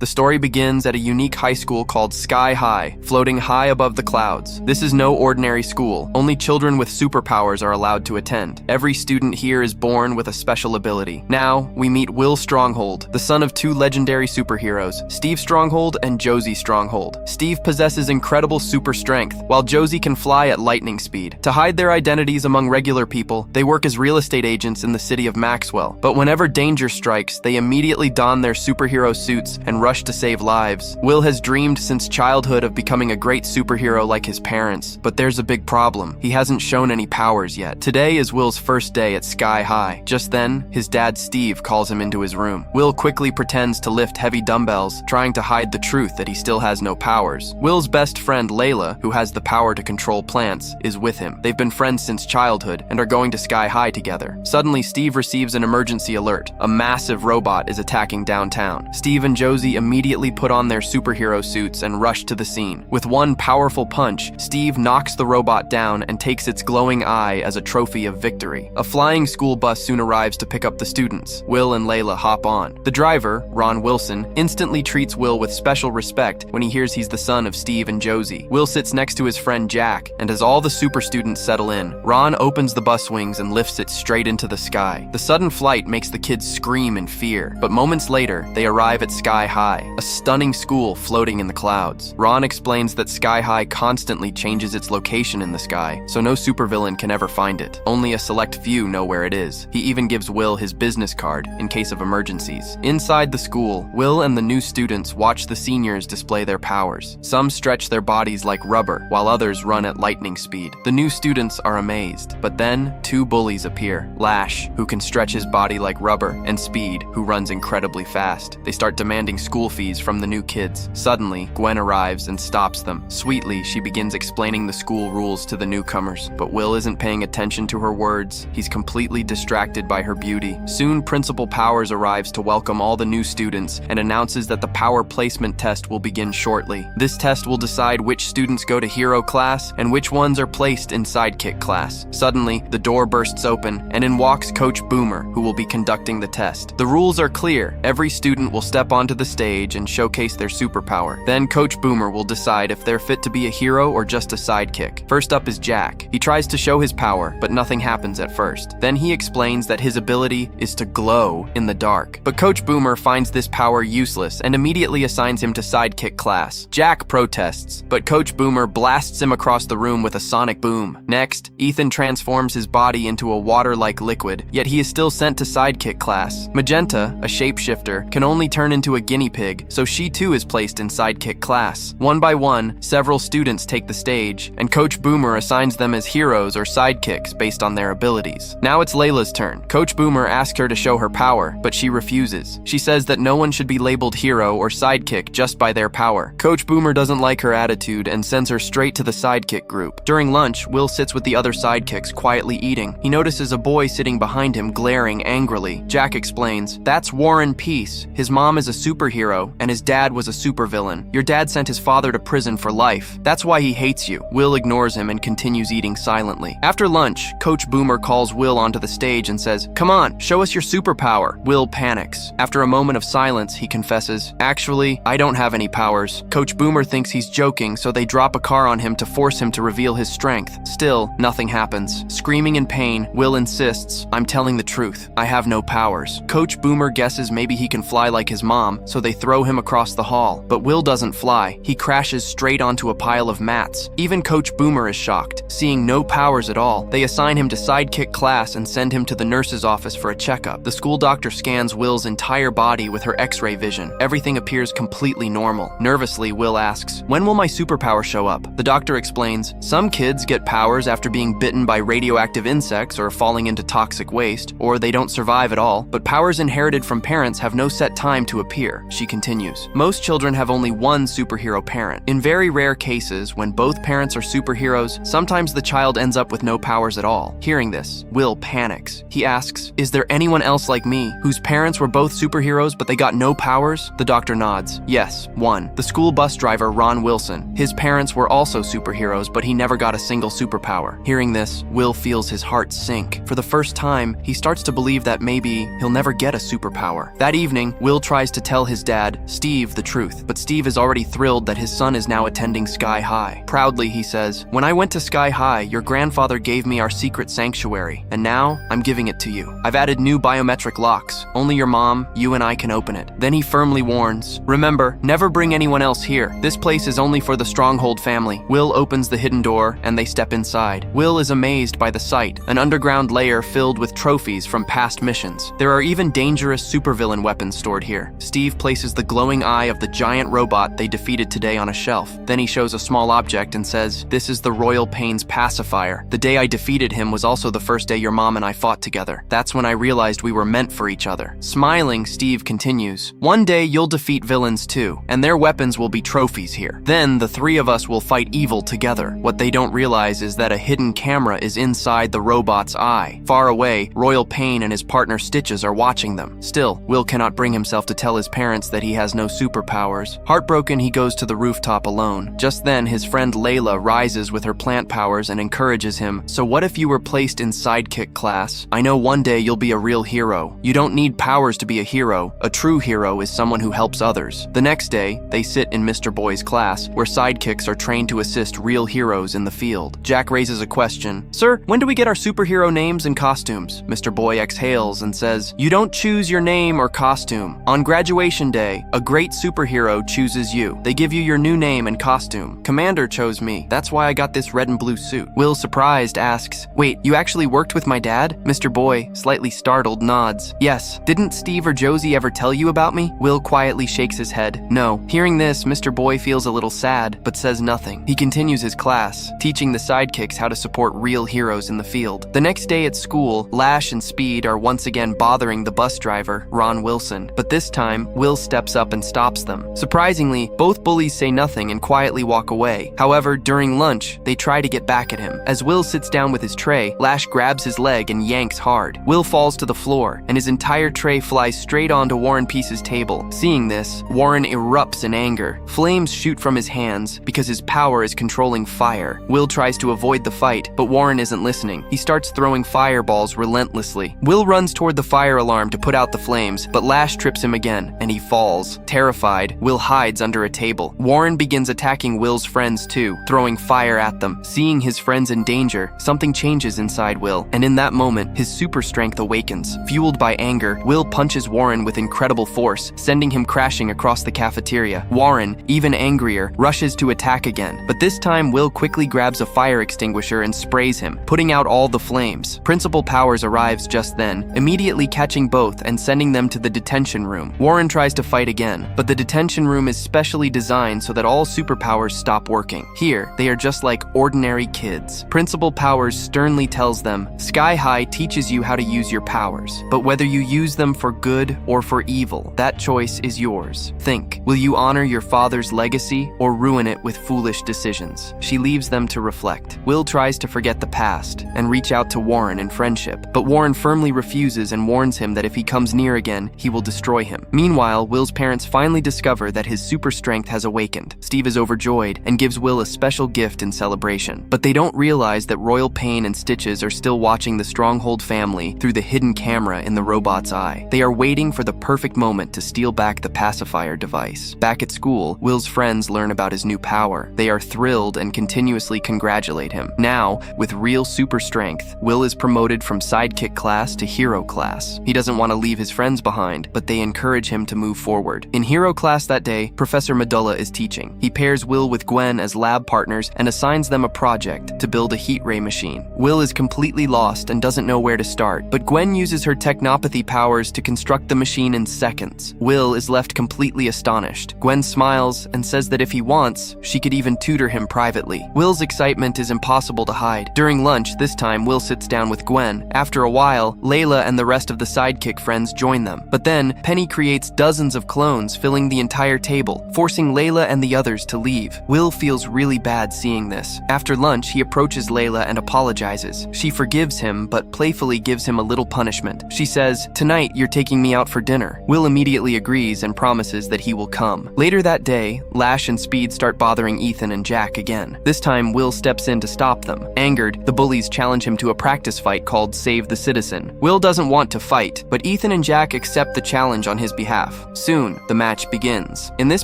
The story begins at a unique high school called Sky High, floating high above the clouds. This is no ordinary school. Only children with superpowers are allowed to attend. Every student here is born with a special ability. Now, we meet Will Stronghold, the son of two legendary superheroes, Steve Stronghold and Josie Stronghold. Steve possesses incredible super strength, while Josie can fly at lightning speed. To hide their identities among regular people, they work as real estate agents in the city of Maxwell. But whenever danger strikes, they immediately don their superhero suits and rush to save lives. Will has dreamed since childhood of becoming a great superhero like his parents, but there's a big problem. He hasn't shown any powers yet. Today is Will's first day at Sky High. Just then, his dad Steve calls him into his room. Will quickly pretends to lift heavy dumbbells, trying to hide the truth that he still has no powers. Will's best friend Layla, who has the power to control plants, is with him. They've been friends since childhood and are going to Sky High together. Suddenly, Steve receives an emergency alert. A massive robot is attacking downtown. Steve and Josie immediately put on their superhero suits and rush to the scene. With one powerful punch, Steve knocks the robot down and takes its glowing eye as a trophy of victory. A flying school bus soon arrives to pick up the students. Will and Layla hop on. The driver, Ron Wilson, instantly treats Will with special respect when he hears he's the son of Steve and Josie. Will sits next to his friend Jack, and as all the super students settle in, Ron opens the bus wings and lifts it straight into the sky. The sudden flight makes the kids scream in fear, but moments later, they arrive at Sky High, a stunning school floating in the clouds. Ron explains that Sky High constantly changes its location in the sky, so no supervillain can ever find it. Only a select few know where it is. He even gives Will his business card in case of emergencies. Inside the school, Will and the new students watch the seniors display their powers. Some stretch their bodies like rubber, while others run at lightning speed. The new students are amazed, but then two bullies appear. Lash, who can stretch his body like rubber, and Speed, who runs incredibly fast. They start demanding school fees from the new kids. Suddenly, Gwen arrives and stops them. Sweetly, she begins explaining the school rules to the newcomers, but Will isn't paying attention to her words. He's completely distracted by her beauty. Soon, Principal Powers arrives to welcome all the new students and announces that the power placement test will begin shortly. This test will decide which students go to hero class and which ones are placed in sidekick class. Suddenly, the door bursts open, and in walks Coach Boomer, who will be conducting the test. The rules are clear. Every student will step onto the stage and showcase their superpower. Then Coach Boomer will decide if they're fit to be a hero or just a sidekick. First up is Jack. He tries to show his power, but nothing happens at first. Then he explains that his ability is to glow in the dark. But Coach Boomer finds this power useless and immediately assigns him to sidekick class. Jack protests, but Coach Boomer blasts him across the room with a sonic boom. Next, Ethan transforms his body into a water-like liquid, yet he is still sent to sidekick class. Magenta, a shapeshifter, can only turn into a guinea pig, so she too is placed in sidekick class. One by one, several students take the stage, and Coach Boomer assigns them as heroes or sidekicks based on their abilities. Now it's Layla's turn. Coach Boomer asks her to show her power, but she refuses. She says that no one should be labeled hero or sidekick just by their power. Coach Boomer doesn't like her attitude and sends her straight to the sidekick group. During lunch, Will sits with the other sidekicks quietly eating. He notices a boy sitting behind him glaring angrily. Jack explains, "That's Warren Peace. His mom is a superhero, and his dad was a supervillain. Your dad sent his father to prison for life. That's why he hates you." Will ignores him and continues eating silently. After lunch, Coach Boomer calls Will onto the stage and says, "Come on, show us your superpower." Will panics. After a moment of silence, he confesses, "Actually, I don't have any powers." Coach Boomer thinks he's joking, so they drop a car on him to force him to reveal his strength. Still, nothing happens. Screaming in pain, Will insists, "I'm telling the truth. I have no powers." Coach Boomer guesses maybe he can fly like his mom, so they throw him across the hall. But Will doesn't fly. He crashes straight onto a pile of mats. Even Coach Boomer is shocked. Seeing no powers at all, they assign him to sidekick class and send him to the nurse's office for a checkup. The school doctor scans Will's entire body with her X-ray vision. Everything appears completely normal. Nervously, Will asks, "When will my superpower show up?" The doctor explains, "Some kids get powers after being bitten by radioactive insects or falling into toxic waste, or they don't survive at all, but powers inherited from parents have no set time to appear." She continues, "Most children have only one superhero parent. In very rare cases, when both parents are superheroes, sometimes the child ends up with no powers at all." Hearing this, Will panics. He asks, "Is there anyone else like me, whose parents were both superheroes but they got no powers?" The doctor nods. "Yes, one. The school bus driver, Ron Wilson. His parents were also superheroes, but he never got a single superpower." Hearing this, Will feels his heart sink. For the first time, he starts to believe that maybe he'll never get a superpower. That evening, Will tries to tell his dad dad, Steve, the truth. But Steve is already thrilled that his son is now attending Sky High. Proudly, he says, "When I went to Sky High, your grandfather gave me our secret sanctuary, and now I'm giving it to you. I've added new biometric locks. Only your mom, you, and I can open it." Then he firmly warns, "Remember, never bring anyone else here. This place is only for the Stronghold family." Will opens the hidden door, and they step inside. Will is amazed by the sight, an underground lair filled with trophies from past missions. There are even dangerous supervillain weapons stored here. Steve places the glowing eye of the giant robot they defeated today on a shelf. Then he shows a small object and says, "This is the Royal Pain's pacifier. The day I defeated him was also the first day your mom and I fought together. That's when I realized we were meant for each other." Smiling, Steve continues, "One day you'll defeat villains too, and their weapons will be trophies here. Then the three of us will fight evil together." What they don't realize is that a hidden camera is inside the robot's eye. Far away, Royal Pain and his partner Stitches are watching them. Still, Will cannot bring himself to tell his parents that he has no superpowers. Heartbroken, he goes to the rooftop alone. Just then, his friend Layla rises with her plant powers and encourages him, "So what if you were placed in sidekick class? I know one day you'll be a real hero. You don't need powers to be a hero. A true hero is someone who helps others." The next day, they sit in Mr. Boy's class, where sidekicks are trained to assist real heroes in the field. Jack raises a question, "Sir, when do we get our superhero names and costumes?" Mr. Boy exhales and says, "You don't choose your name or costume. On graduation day, a great superhero chooses you. They give you your new name and costume. Commander chose me. That's why I got this red and blue suit." Will, surprised, asks, "Wait, you actually worked with my dad?" Mr. Boy, slightly startled, nods. "Yes. Didn't Steve or Josie ever tell you about me?" Will quietly shakes his head. "No." Hearing this, Mr. Boy feels a little sad, but says nothing. He continues his class, teaching the sidekicks how to support real heroes in the field. The next day at school, Lash and Speed are once again bothering the bus driver, Ron Wilson, but this time, Will steps up and stops them. Surprisingly, both bullies say nothing and quietly walk away. However, during lunch, they try to get back at him. As Will sits down with his tray, Lash grabs his leg and yanks hard. Will falls to the floor, and his entire tray flies straight onto Warren Peace's table. Seeing this, Warren erupts in anger. Flames shoot from his hands because his power is controlling fire. Will tries to avoid the fight, but Warren isn't listening. He starts throwing fireballs relentlessly. Will runs toward the fire alarm to put out the flames, but Lash trips him again, and he falls. Terrified, Will hides under a table. Warren begins attacking Will's friends too, throwing fire at them. Seeing his friends in danger, something changes inside Will, and in that moment, his super strength awakens. Fueled by anger, Will punches Warren with incredible force, sending him crashing across the cafeteria. Warren, even angrier, rushes to attack again, but this time Will quickly grabs a fire extinguisher and sprays him, putting out all the flames. Principal Powers arrives just then, immediately catching both and sending them to the detention room. Warren tries to fight again, but the detention room is specially designed so that all superpowers stop working. Here, they are just like ordinary kids. Principal Powers sternly tells them, "Sky High teaches you how to use your powers, but whether you use them for good or for evil, that choice is yours. Think, will you honor your father's legacy or ruin it with foolish decisions?" She leaves them to reflect. Will tries to forget the past and reach out to Warren in friendship, but Warren firmly refuses and warns him that if he comes near again, he will destroy him. Meanwhile, Will's parents finally discover that his super strength has awakened. Steve is overjoyed and gives Will a special gift in celebration, but they don't realize that Royal Pain and Stitches are still watching the Stronghold family through the hidden camera in the robot's eye. They are waiting for the perfect moment to steal back the pacifier device. Back at school, Will's friends learn about his new power. They are thrilled and continuously congratulate him. Now, with real super strength, Will is promoted from sidekick class to hero class. He doesn't want to leave his friends behind, but they encourage him to move forward. In hero class that day, Professor Medulla is teaching. He pairs Will with Gwen as lab partners and assigns them a project to build a heat ray machine. Will is completely lost and doesn't know where to start, but Gwen uses her technopathy powers to construct the machine in seconds. Will is left completely astonished. Gwen smiles and says that if he wants, she could even tutor him privately. Will's excitement is impossible to hide. During lunch, this time Will sits down with Gwen. After a while, Layla and the rest of the sidekick friends join them. But then, Penny creates dozens of clones filling the entire table, forcing Layla and the others to leave. Will feels really bad seeing this. After lunch, he approaches Layla and apologizes. She forgives him, but playfully gives him a little punishment. She says, "Tonight, you're taking me out for dinner." Will immediately agrees and promises that he will come. Later that day, Lash and Speed start bothering Ethan and Jack again. This time, Will steps in to stop them. Angered, the bullies challenge him to a practice fight called Save the Citizen. Will doesn't want to fight, but Ethan and Jack accept the challenge on his behalf. Soon, the match begins. In this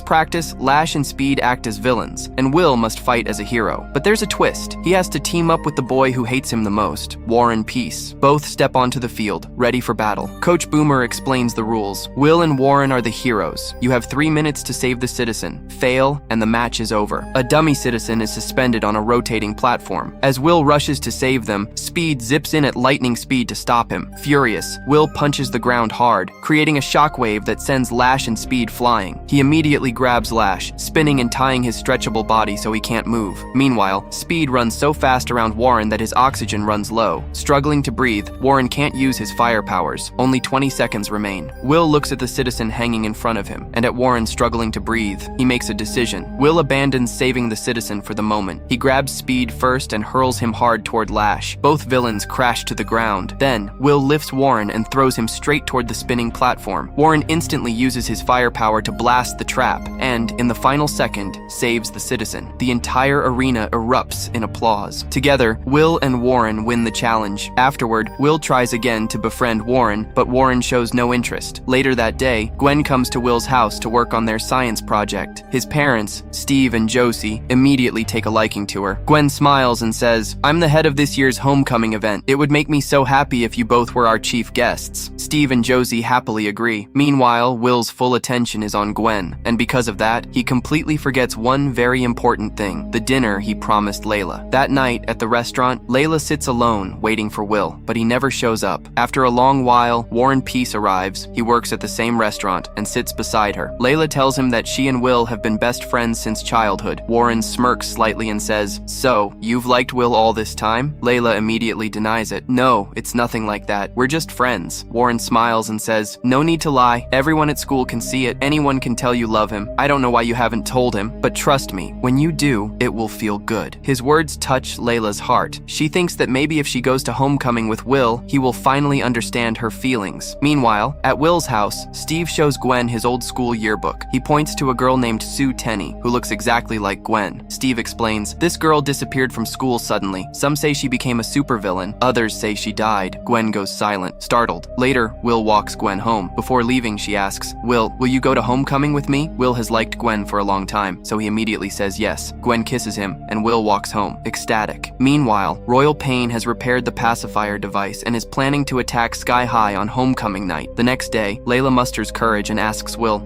practice, Lash and Speed act as villains, and Will must fight as a hero. But there's a twist. He has to team up with the boy who hates him the most, Warren Peace. Both step onto the field, ready for battle. Coach Boomer explains the rules. Will and Warren are the heroes. You have 3 minutes to save the citizen. Fail, and the match is over. A dummy citizen is suspended on a rotating platform. As Will rushes to save them, Speed zips in at lightning speed to stop him. Furious, Will punches the ground hard, creating a shockwave that sends Lash and Speed flying. He immediately grabs Lash, spinning and tying his stretchable body so he can't move. Meanwhile, Speed runs so fast around Warren that his oxygen runs low. Struggling to breathe, Warren can't use his fire powers. Only 20 seconds remain. Will looks at the citizen hanging in front of him, and at Warren struggling to breathe. He makes a decision. Will abandons saving the citizen for the moment. He grabs Speed first and hurls him hard toward Lash. Both villains crash to the ground. Then, Will lifts Warren and throws him straight toward the spinning platform. Warren instantly uses his firepower to blast the trap, and, in the final second, saves the citizen. The entire arena erupts in applause. Together, Will and Warren win the challenge. Afterward, Will tries again to befriend Warren, but Warren shows no interest. Later that day, Gwen comes to Will's house to work on their science project. His parents, Steve and Josie, immediately take a liking to her. Gwen smiles and says, "I'm the head of this year's homecoming event. It would make me so happy if you both were our chief guests." Steve and Josie happily agree. Meanwhile, Will's full attention is on Gwen, and because of that, he completely forgets one very important thing, the dinner he promised Layla. That night, at the restaurant, Layla sits alone, waiting for Will, but he never shows up. After a long while, Warren Peace arrives. He works at the same restaurant and sits beside her. Layla tells him that she and Will have been best friends since childhood. Warren smirks slightly and says, "So, you've liked Will all this time?" Layla immediately denies it. "No, it's nothing like that. We're just friends." Warren smiles and says, "No need to lie. Everyone at school can see it. Anyone can tell you love him. I don't know why you haven't told him, but trust me, when you do, it will feel good." His words touch Layla's heart. She thinks that maybe if she goes to homecoming with Will, he will finally understand her feelings. Meanwhile, at Will's house, Steve shows Gwen his old school yearbook. He points to a girl named Sue Tenney, who looks exactly like Gwen. Steve explains, "This girl disappeared from school suddenly. Some say she became a supervillain. Others say she died." Gwen goes silent, startled. Later, Will walks Gwen home. Before leaving, she asks, will you go to homecoming with me?" Will has liked Gwen for a long time, so he immediately says yes. Gwen kisses him, and Will walks home, ecstatic. Meanwhile, Royal Pain has repaired the pacifier device and is planning to attack Sky High on homecoming night. The next day, Layla musters courage and asks Will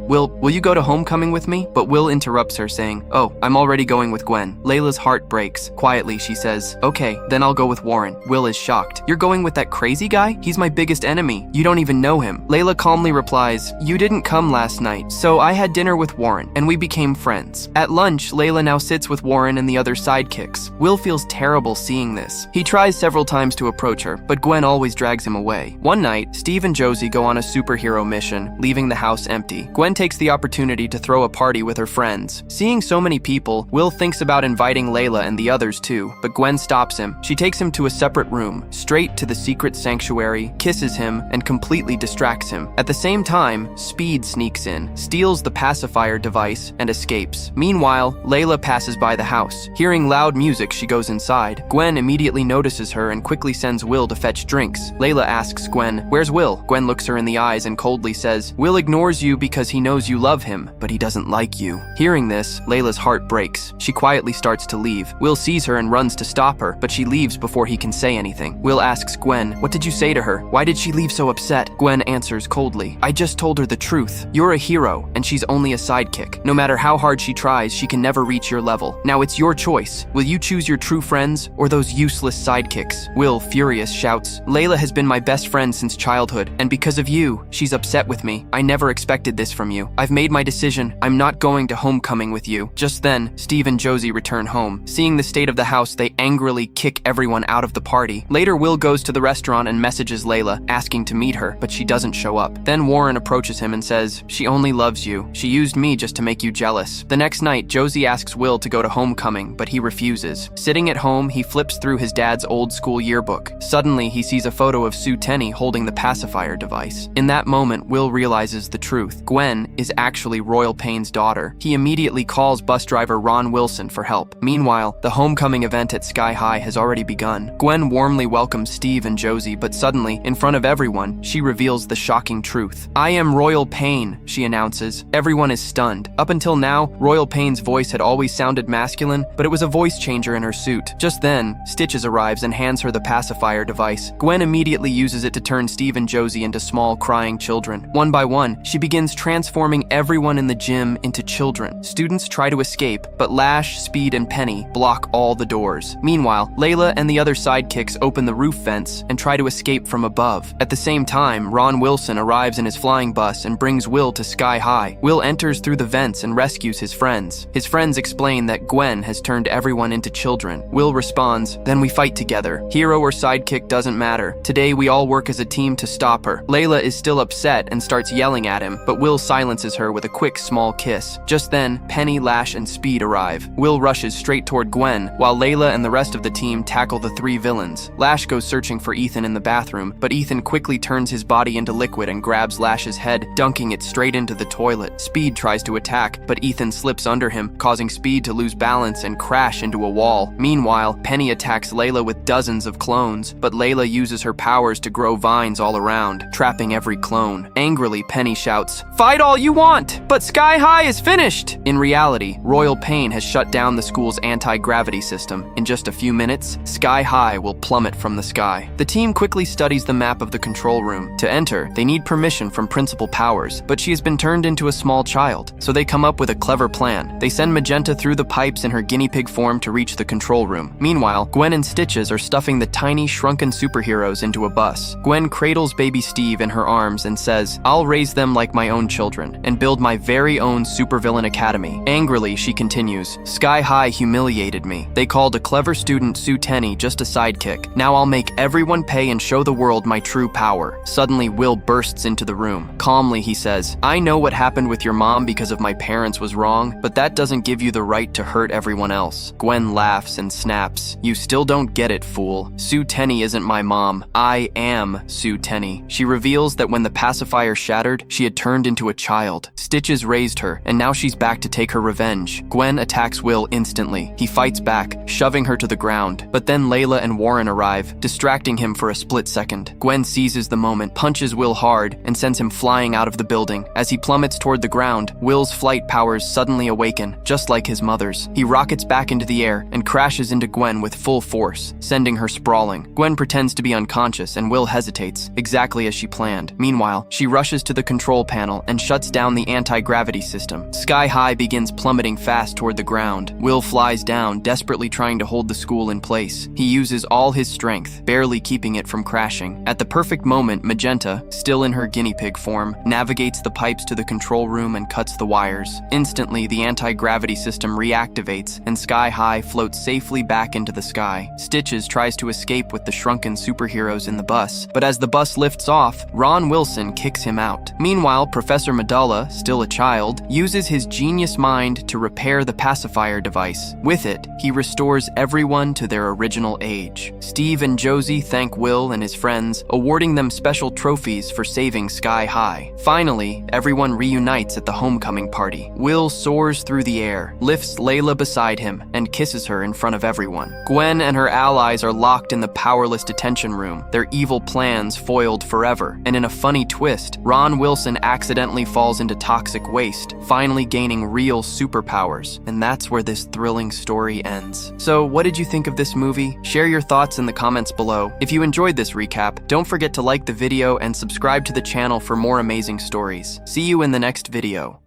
you go to homecoming with me? But Will interrupts her, saying, "Oh, I'm already going with Gwen." Layla's heart breaks. Quietly, she says, "Okay, then I'll go with Warren." Will is shocked. "You're going with that crazy guy? He's my biggest enemy. You don't even know him." Layla calmly replies, "You didn't come last night, so I had dinner with Warren, and we became friends." At lunch, Layla now sits with Warren and the other sidekicks. Will feels terrible seeing this. He tries several times to approach her, but Gwen always drags him away. One night, Steve and Josie go on a superhero mission, leaving the house empty. Gwen takes the opportunity to throw a party with her friends. Seeing so many people, Will thinks about inviting Layla and the others too, but Gwen stops him. She takes him to a separate room, straight to the secret sanctuary, kisses him, and completely distracts him. At the same time, Speed sneaks in, steals the pacifier device, and escapes. Meanwhile, Layla passes by the house. Hearing loud music, she goes inside. Gwen immediately notices her and quickly sends Will to fetch drinks. Layla asks Gwen, "Where's Will?" Gwen looks her in the eyes and coldly says, "Will ignores you because he knows you love him, but he doesn't like you." Hearing this, Layla's heart breaks. She quietly starts to leave. Will sees her and runs to stop her, but she leaves before he can say anything. Will asks Gwen, "What did you say to her? Why did she leave so upset?" Gwen answers coldly, "I just told her the truth. You're a hero, and she's only a sidekick. No matter how hard she tries, she can never reach your level. Now it's your choice. Will you choose your true friends or those useless sidekicks?" Will, furious, shouts, "Layla has been my best friend since childhood, and because of you, she's upset with me. I never expected this from you. I've made my decision. I'm not going to homecoming with you." Just then, Steve and Josie return home. Seeing the state of the house, they angrily kick everyone out of the party. Later, Will goes to the restaurant and messages Layla, asking to meet her, but she doesn't show up. Then Warren approaches him and says, "She only loves you. She used me just to make you jealous." The next night, Josie asks Will to go to homecoming, but he refuses. Sitting at home, he flips through his dad's old school yearbook. Suddenly, he sees a photo of Sue Tenney holding the pacifier device. In that moment, Will realizes the truth. Gwen is actually Royal Pain's daughter. He immediately calls bus driver Ron Wilson for help. Meanwhile, the homecoming event at Sky High has already begun. Gwen warmly welcomes Steve and Josie, but suddenly, in front of everyone, she reveals the shocking truth. "I am Royal Pain, she announces. Everyone is stunned. Up until now, Royal Pain's voice had always sounded masculine, but it was a voice changer in her suit. Just then, Stitches arrives and hands her the pacifier device. Gwen immediately uses it to turn Steve and Josie into small, crying children. One by one, she begins transforming everyone in the gym into children. Students try to escape, but Lash, Speed, and Penny block all the doors. Meanwhile, Layla and the other sidekicks open the roof vents and try to escape from above. At the same time, Ron Wilson arrives in his flying bus and brings Will to Sky High. Will enters through the vents and rescues his friends. His friends explain that Gwen has turned everyone into children. Will responds, "Then we fight together. Hero or sidekick doesn't matter. Today we all work as a team to stop her." Layla is still upset and starts yelling at him, but Will silences her with a quick small kiss. Just then, Penny, Lash, and Speed arrive. Will rushes straight toward Gwen, while Layla and the rest of the team tackle the three villains. Lash goes searching for Ethan in the bathroom, but Ethan quickly turns his body into liquid and grabs Lash's head, dunking it straight into the toilet. Speed tries to attack, but Ethan slips under him, causing Speed to lose balance and crash into a wall. Meanwhile, Penny attacks Layla with dozens of clones, but Layla uses her powers to grow vines all around, trapping every clone. Angrily, Penny shouts, "Fight all you want, but Sky High is finished!" In reality, Royal Pain has shut down the school's anti-gravity system. In just a few minutes, Sky High will plummet from the sky. The team quickly studies the map of the control room. To enter, they need permission from Principal Powers, but she has been turned into a small child, so they come up with a clever plan. They send Magenta through the pipes in her guinea pig form to reach the control room. Meanwhile, Gwen and Stitches are stuffing the tiny, shrunken superheroes into a bus. Gwen cradles baby Steve in her arms and says, "I'll raise them like my own children and build my very own supervillain academy." Angrily, she continues, "Sky High humiliated me. They called a clever student, Sue Tenney, just a sidekick. Now I'll make everyone pay and show the world my true power." Suddenly, Will bursts into the room. Calmly, he says, "I know what happened with your mom because of my parents was wrong, but that doesn't give you the right to hurt everyone else." Gwen laughs and snaps, "You still don't get it, fool. Sue Tenney isn't my mom. I am Sue Tenney." She reveals that when the pacifier shattered, she had turned into a child. Stitches raised her, and now she's back to take her revenge. Gwen attacks Will instantly. He fights back, shoving her to the ground, but then Layla and Warren arrive, distracting him for a split second. Gwen seizes the moment, punches Will hard, and sends him flying out of the building. As he plummets toward the ground, Will's flight powers suddenly awaken, just like his mother's. He rockets back into the air and crashes into Gwen with full force, sending her sprawling. Gwen pretends to be unconscious, and Will hesitates, exactly as she planned. Meanwhile, she rushes to the control panel and shuts down the anti-gravity system. Sky High begins plummeting fast toward the ground. Will flies down, desperately trying to hold the school in place. He uses all his strength, barely keeping it from crashing. At the perfect moment, Magenta, still in her guinea pig form, navigates the pipes to the control room and cuts the wires. Instantly, the anti-gravity system reactivates, and Sky High floats safely back into the sky. Stitches tries to escape with the shrunken superheroes in the bus, but as the bus lifts off, Ron Wilson kicks him out. Meanwhile, Professor Medulla, still a child, uses his genius mind to repair the pacifier device. With it, he restores everyone to their original age. Steve and Josie thank Will and his friends, awarding them special trophies for saving Sky High. Finally, everyone reunites at the homecoming party. Will soars through the air, lifts Layla beside him, and kisses her in front of everyone. Gwen and her allies are locked in the powerless detention room, their evil plans foiled forever. And in a funny twist, Ron Wilson accidentally falls into toxic waste, finally gaining real superpowers. And that's where this thrilling story ends. So, what did you think of this movie? Share your thoughts in the comments below. If you enjoyed this recap, don't forget to like the video and subscribe to the channel for more amazing stories. See you in the next video.